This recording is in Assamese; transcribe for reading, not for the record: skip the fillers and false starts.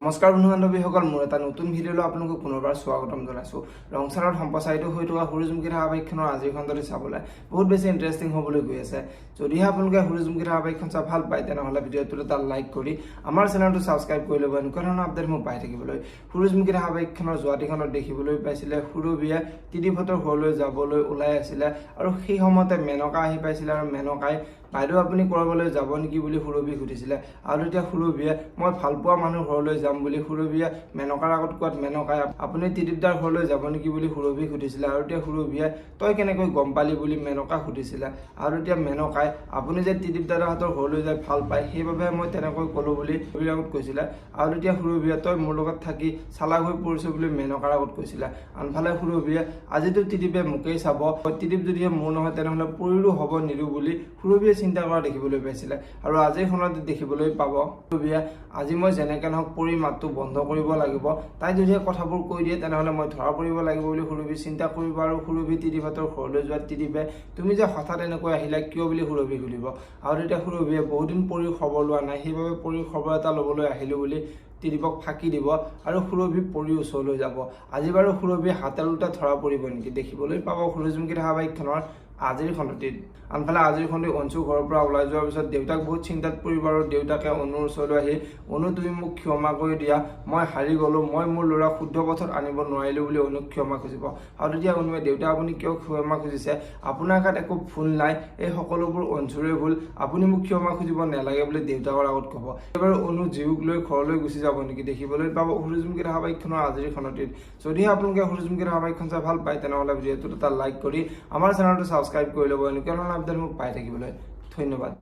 নমস্কাৰ বন্ধু বান্ধৱীসকল, মোৰ এটা নতুন ভিডিঅ'লৈ আপোনালোকক পুনৰবাৰ স্বাগতম জনাইছোঁ। ৰংচাৰত সম্প্ৰচাৰিত হৈ থকা সূৰুযমুখী ধাৰাবাহিকখনৰ আজিৰ খণ্ডটি চাবলৈ বহুত বেছি ইণ্টাৰেষ্টিং হ'বলৈ গৈ আছে। যদিহে আপোনালোকে সূৰুযমুখী ধাৰাবাহিকখন চাই ভাল পায় তেনেহ'লে ভিডিঅ'টোত এটা লাইক কৰি আমাৰ চেনেলটো ছাবস্ক্ৰাইব কৰি ল'ব, এনেকুৱা ধৰণৰ আপডেট মোক পাই থাকিবলৈ। সূৰুযমুখী ধাৰাবাহিকখনৰ যোৱাটিখনত দেখিবলৈ পাইছিলে সুৰভিয়ে ত্ৰিদিপহঁতৰ ঘৰলৈ যাবলৈ ওলাই আছিলে আৰু সেই সময়তে মেনকা আহি পাইছিলে আৰু মেনকাই বাইদেউ আপুনি কৰবালৈ যাব নেকি বুলি সুৰভিক সুধিছিলে। আৰু তেতিয়া সুৰভিয়ে মই ভাল পোৱা মানুহ ঘৰলৈ যাম বুলি সুৰভিয়ে মেনকাৰ আগত কোৱাত মেনকাই আপুনি ত্ৰিদিপদাৰ ঘৰলৈ যাব নেকি বুলি সুৰভিক সুধিছিলে। আৰু তেতিয়া সুৰভিয়ে তই কেনেকৈ গম পালি বুলি মেনকাক সুধিছিলে। আৰু তেতিয়া মেনকাই আপুনি যে ত্ৰিদিপ দাদাহঁতৰ ঘৰলৈ যাই ভাল পায় সেইবাবে মই তেনেকৈ ক'লো বুলি সুৰভিৰ আগত কৈছিলে। আৰু তেতিয়া সুৰভিয়ে তই মোৰ লগত থাকি চালাক হৈ পৰিছে বুলি মেনকাৰ আগত কৈছিলে। আনফালে সুৰভিয়ে আজিতো ত্ৰিদিপে মোকেই চাব, ত্ৰিদিপ যদিহে মোৰ নহয় তেনেহ'লে পৰিৰো হ'ব নিৰো বুলি সুৰভিয়ে চিন্তা কৰা দেখিবলৈ পাইছিলে। আৰু আজিৰ খণ্ডত দেখিবলৈ পাব সুৰভিয়ে আজি মই যেনেকৈ নহওক পৰি মাতটো বন্ধ কৰিব লাগিব, তাই যদিহে কথাবোৰ কৈ দিয়ে তেনেহ'লে মই ধৰা পৰিব লাগিব বুলি সুৰভি চিন্তা কৰিব। আৰু সুৰভি ত্ৰিদিপহঁতৰ ঘৰলৈ যোৱা ত্ৰিদিপে তুমি যে হঠাৎ এনেকৈ আহিলা কিয় বুলি সুৰভিক সুধিব। আৰু তেতিয়া সুৰভিয়ে বহুদিন পৰিৰ খবৰ লোৱা নাই সেইবাবে পৰিৰ খবৰ এটা ল'বলৈ আহিলোঁ বুলি ত্ৰিদিপক ফাঁকি দিব আৰু সুৰভি পৰিৰ ওচৰলৈ যাব। আজি বাৰু সুৰভি হাতে লোটা ধৰা পৰিব নেকি দেখিবলৈ পাব সূৰুযমুখী ধাৰাবাহিকখনৰ আজিৰ খণ্ডটিত। আনফালে আজিৰ খণ্ডটি অঞ্চুৰ ঘৰৰ পৰা ওলাই যোৱাৰ পিছত দেউতাক বহুত চিন্তাত পৰিব আৰু দেউতাকে অনুৰ ওচৰলৈ আহি অনু তুমি মোক ক্ষমা কৰি দিয়া, মই হাৰি গ'লোঁ, মই মোৰ ল'ৰাক শুদ্ধ পথত আনিব নোৱাৰিলোঁ বুলি অনুক ক্ষমা খুজিব। আৰু তেতিয়া অনুৱে দেউতা আপুনি কিয় ক্ষমা খুজিছে, আপোনাৰ গাত একো ভুল নাই, এই সকলোবোৰ অঞ্চুৰে ভুল, আপুনি মোক ক্ষমা খুজিব নালাগে বুলি দেউতাকৰ আগত ক'ব। এইবাৰ অনু জীউক লৈ ঘৰলৈ গুচি যাব নেকি দেখিবলৈ পাব সূৰুযমুখী ধাৰাবাহিকখনৰ আজিৰ খণ্ডটিত। যদিহে আপোনালোকে সূৰুযমুখী ধাৰাবাহিকখন চাই ভাল পায় তেনেহ'লে ভিডিঅ'টোত এটা লাইক কৰি আমাৰ চেনেলটো ছাবস্ক্ৰাইব কৰি ল'ব, এনেকুৱা ধৰণৰ আপডেট মোক পাই থাকিবলৈ। ধন্যবাদ।